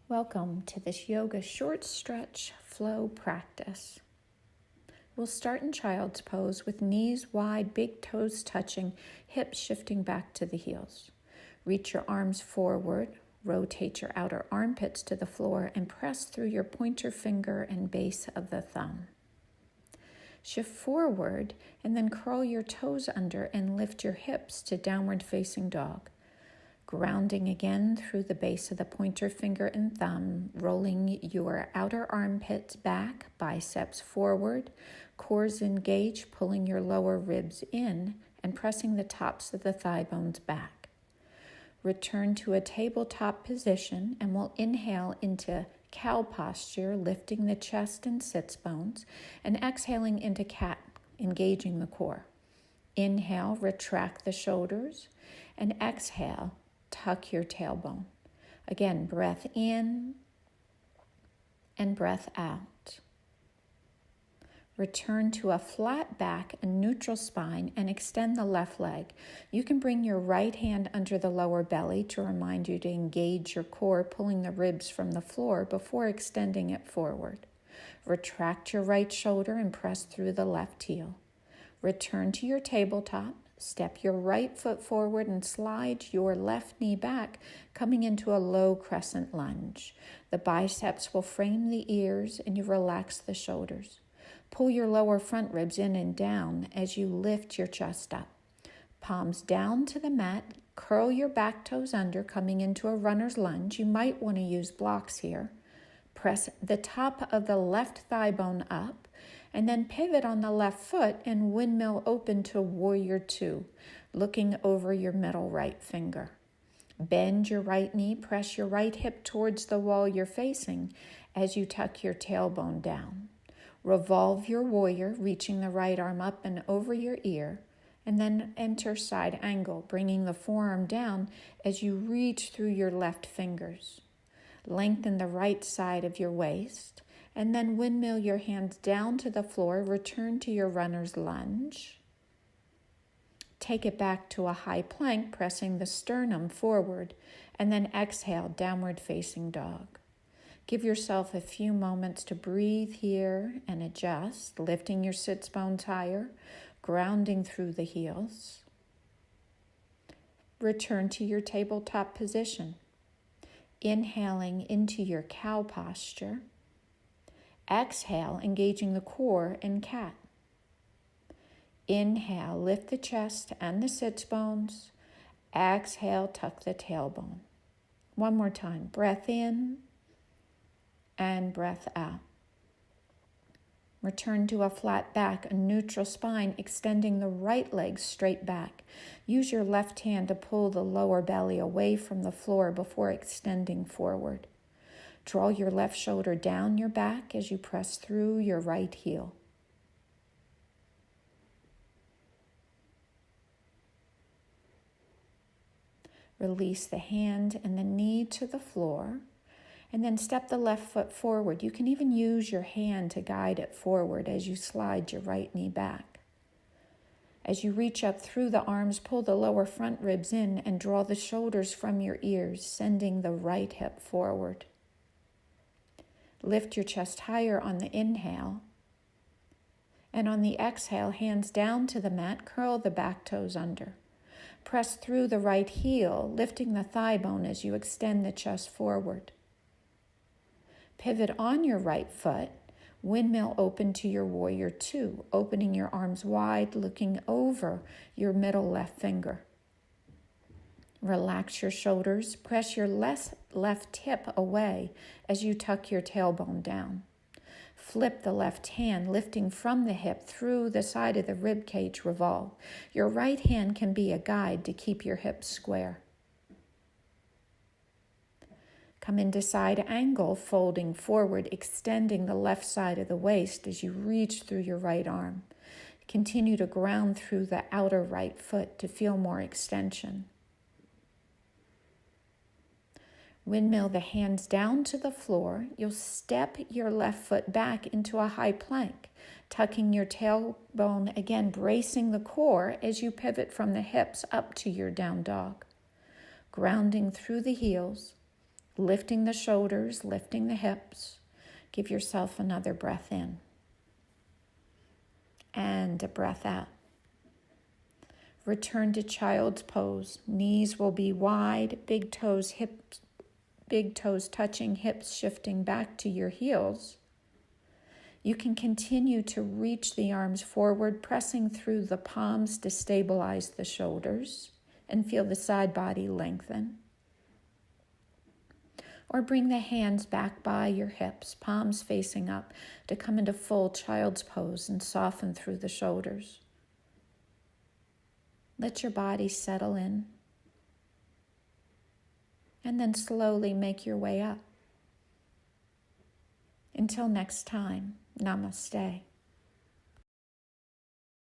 Welcome to this yoga short stretch flow practice. We'll start in child's pose with knees wide, big toes touching, hips shifting back to the heels. Reach your arms forward, rotate your outer armpits to the floor, and press through your pointer finger and base of the thumb. Shift forward and then curl your toes under and lift your hips to downward facing dog. Grounding again through the base of the pointer finger and thumb, rolling your outer armpits back, biceps forward, cores engaged, pulling your lower ribs in and pressing the tops of the thigh bones back. Return to a tabletop position and we'll inhale into cow posture, lifting the chest and sits bones, and exhaling into cat, engaging the core. Inhale, retract the shoulders, and exhale, tuck your tailbone. Again, breath in and breath out. Return to a flat back and neutral spine and extend the left leg. You can bring your right hand under the lower belly to remind you to engage your core, pulling the ribs from the floor before extending it forward. Retract your right shoulder and press through the left heel. Return to your tabletop. Step your right foot forward and slide your left knee back, coming into a low crescent lunge. The biceps will frame the ears and you relax the shoulders. Pull your lower front ribs in and down as you lift your chest up. Palms down to the mat, curl your back toes under, coming into a runner's lunge. You might want to use blocks here. Press the top of the left thigh bone up, and then pivot on the left foot and windmill open to warrior two, looking over your middle right finger. Bend your right knee, press your right hip towards the wall you're facing as you tuck your tailbone down. Revolve your warrior, reaching the right arm up and over your ear, and then enter side angle, bringing the forearm down as you reach through your left fingers. Lengthen the right side of your waist, and then windmill your hands down to the floor. Return to your runner's lunge. Take it back to a high plank, pressing the sternum forward, and then exhale, downward facing dog. Give yourself a few moments to breathe here and adjust, lifting your sits bones higher, grounding through the heels. Return to your tabletop position. Inhaling into your cow posture. Exhale, engaging the core in cat. Inhale, lift the chest and the sits bones. Exhale, tuck the tailbone. One more time. Breath in and breath out. Return to a flat back, a neutral spine, extending the right leg straight back. Use your left hand to pull the lower belly away from the floor before extending forward. Draw your left shoulder down your back as you press through your right heel. Release the hand and the knee to the floor, and then step the left foot forward. You can even use your hand to guide it forward as you slide your right knee back. As you reach up through the arms, pull the lower front ribs in and draw the shoulders from your ears, sending the right hip forward. Lift your chest higher on the inhale, and on the exhale, hands down to the mat, curl the back toes under. Press through the right heel, lifting the thigh bone as you extend the chest forward. Pivot on your right foot, windmill open to your warrior two, opening your arms wide, looking over your middle left finger. Relax your shoulders, press your left hip away as you tuck your tailbone down. Flip the left hand, lifting from the hip through the side of the rib cage, revolve. Your right hand can be a guide to keep your hips square. Come into side angle, folding forward, extending the left side of the waist as you reach through your right arm. Continue to ground through the outer right foot to feel more extension. Windmill the hands down to the floor. You'll step your left foot back into a high plank, tucking your tailbone again, bracing the core as you pivot from the hips up to your down dog. Grounding through the heels, lifting the shoulders, lifting the hips. Give yourself another breath in and a breath out. Return to child's pose. Knees will be wide, big toes touching, hips shifting back to your heels. You can continue to reach the arms forward, pressing through the palms to stabilize the shoulders and feel the side body lengthen. Or bring the hands back by your hips, palms facing up, to come into full child's pose and soften through the shoulders. Let your body settle in. And then slowly make your way up. Until next time, namaste.